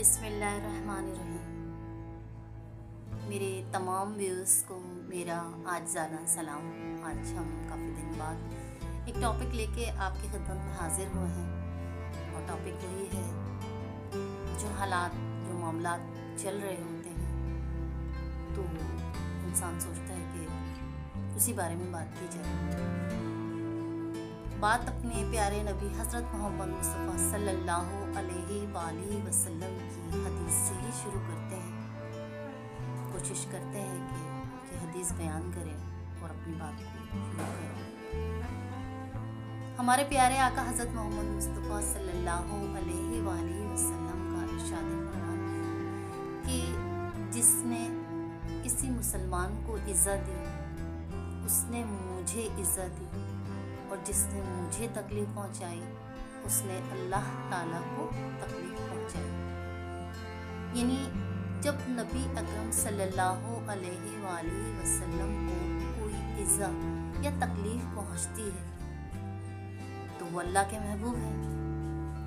بسم اللہ الرحمن الرحیم۔ میرے تمام ویورز کو میرا عاجزانہ سلام۔ آج ہم کافی دن بعد ایک ٹاپک لے کے آپ کی خدمت میں حاضر ہوئے ہیں، اور ٹاپک وہی ہے جو حالات، جو معاملات چل رہے ہوتے ہیں تو انسان سوچتا ہے کہ اسی بارے میں بات کی جائے۔ بات اپنے پیارے نبی حضرت محمد مصطفیٰ صلی اللہ علیہ وآلہ وسلم کی حدیث سے ہی شروع کرتے ہیں۔ کوشش کرتے ہیں کہ حدیث بیان کریں اور اپنی بات کو شروع کریں۔ ہمارے پیارے آقا حضرت محمد مصطفیٰ صلی اللہ علیہ وآلہ وسلم کا ارشاد فرمان ہے کہ جس نے کسی مسلمان کو عزت دی اس نے مجھے عزت دی، اور جس نے مجھے تکلیف پہنچائی اس نے اللہ تعالیٰ کو تکلیف پہنچائی۔ یعنی جب نبی اکرم صلی اللہ علیہ وآلہ وسلم کو کوئی ایذا یا تکلیف پہنچتی ہے تو وہ اللہ کے محبوب ہیں،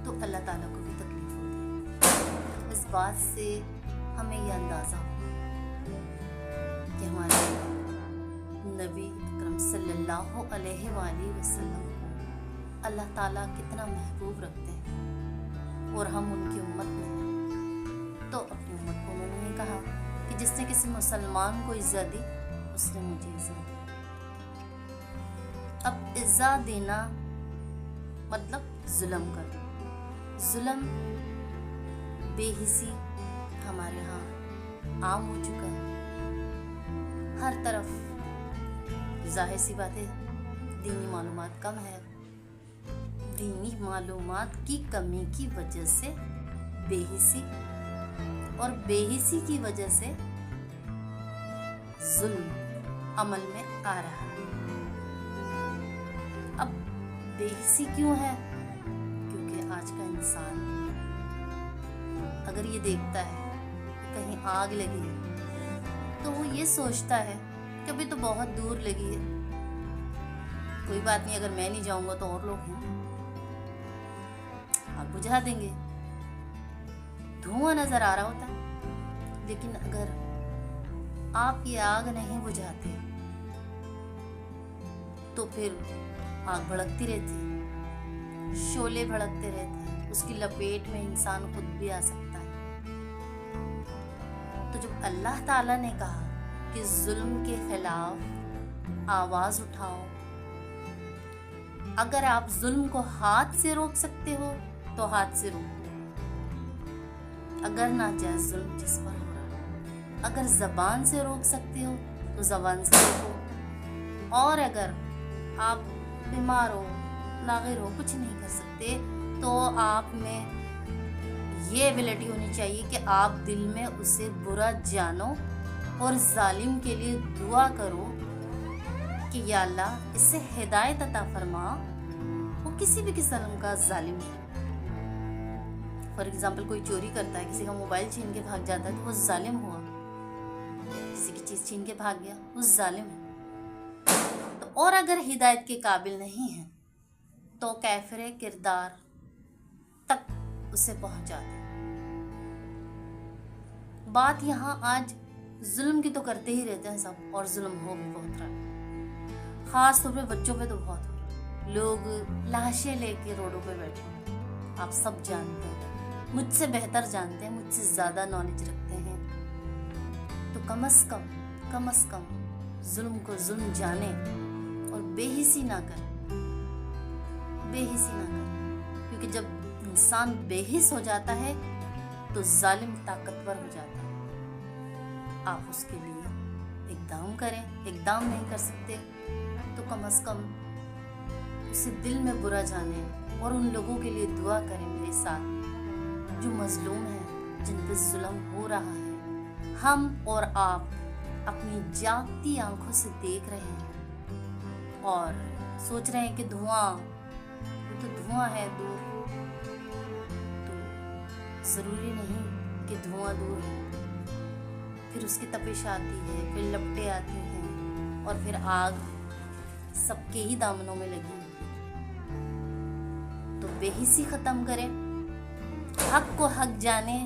تو اللہ تعالیٰ کو بھی تکلیف ہوتی ہے۔ اس بات سے ہمیں یہ اندازہ ہو کہ ہمارے نبی اکرم صلی اللہ علیہ وآلہ وسلم کو اللہ تعالیٰ کتنا محبوب رکھتے ہیں، اور ہم ان کی امت میں ہیں۔ تو اپنی امت کو انہوں نے کہا کہ جس نے کسی مسلمان کو عزت دی اس نے مجھے عزت دی۔ اب عزت دینا مطلب ظلم کرنا، ظلم بے حسی ہمارے ہاں عام ہو چکا ہے۔ ہر طرف ظاہر سی بات ہے، دینی معلومات کم ہے، دینی معلومات کی کمی کی وجہ سے بے حسی، اور بے حسی کی وجہ سے ظلم عمل میں آ رہا ہے۔ اب بے حسی کیوں ہے؟ کیونکہ آج کا انسان اگر یہ دیکھتا ہے کہ کہیں آگ لگی ہے تو وہ یہ سوچتا ہے کہ ابھی تو بہت دور لگی ہے، کوئی بات نہیں، اگر میں نہیں جاؤں گا تو اور لوگ ہیں، آگ بجھا دیں گے۔ دھواں نظر آ رہا ہوتا ہے، لیکن اگر آپ یہ آگ نہیں بجھاتے تو پھر آگ بھڑکتی رہتی، شعلے بھڑکتے رہتے ہیں، اس کی لپیٹ میں انسان خود بھی آ سکتا ہے۔ تو جب اللہ تعالیٰ نے کہا کہ ظلم کے خلاف آواز اٹھاؤ، اگر آپ ظلم کو ہاتھ سے روک سکتے ہو تو ہاتھ سے روکو، اگر ناجائز ظلم جس پر ہو رہا ہے، اگر زبان سے روک سکتے ہو تو زبان سے روکو، اور اگر آپ بیمار ہو، لاغر ہو، کچھ نہیں کر سکتے تو آپ میں یہ ایبلٹی ہونی چاہیے کہ آپ دل میں اسے برا جانو اور ظالم کے لیے دعا کرو کہ یا اللہ اس سے ہدایت عطا فرما، وہ کسی بھی قسم کا ظالم ہے۔ فار ایگزامپل کوئی چوری کرتا ہے، کسی کا موبائل چھین کے بھاگ جاتا ہے تو وہ ظالم ہوا، کسی کی چیز چھین کے بھاگ گیا وہ ظالم ہے۔ تو اور اگر ہدایت کے قابل نہیں ہے تو کافر کردار تک اسے پہنچا دے۔ بات یہاں آج ظلم کی تو کرتے ہی رہتے ہیں سب، اور ظلم ہو بھی بہت رہا ہے، خاص طور پہ بچوں پہ تو بہت ہو رہا ہے۔ لوگ لاشیں لے کے روڈوں پہ بیٹھے ہیں، آپ سب جانتے ہیں، مجھ سے بہتر جانتے ہیں، مجھ سے زیادہ نالج رکھتے ہیں، تو کم از کم ظلم کو ظلم جانے اور بے حسی نہ کریں، کیونکہ جب انسان بے حس ہو جاتا ہے تو ظالم طاقتور ہو جاتا ہے۔ آپ اس کے لیے اقدام کریں، اقدام نہیں کر سکتے تو کم از کم اسے دل میں برا جانیں، اور ان لوگوں کے لیے دعا کریں میرے ساتھ جو مظلوم ہیں، جن پہ ظلم ہو رہا ہے۔ ہم اور آپ اپنی جاگتی آنکھوں سے دیکھ رہے ہیں اور سوچ رہے ہیں کہ دھواں، وہ تو دھواں ہے دور، تو ضروری نہیں کہ دھواں دور ہے، پھر اس کی تپش آتی ہے، پھر لپٹیں آتی ہیں، اور پھر آگ سب کے ہی دامنوں میں لگی۔ تو بے حسی ختم کریں، حق کو حق جانیں،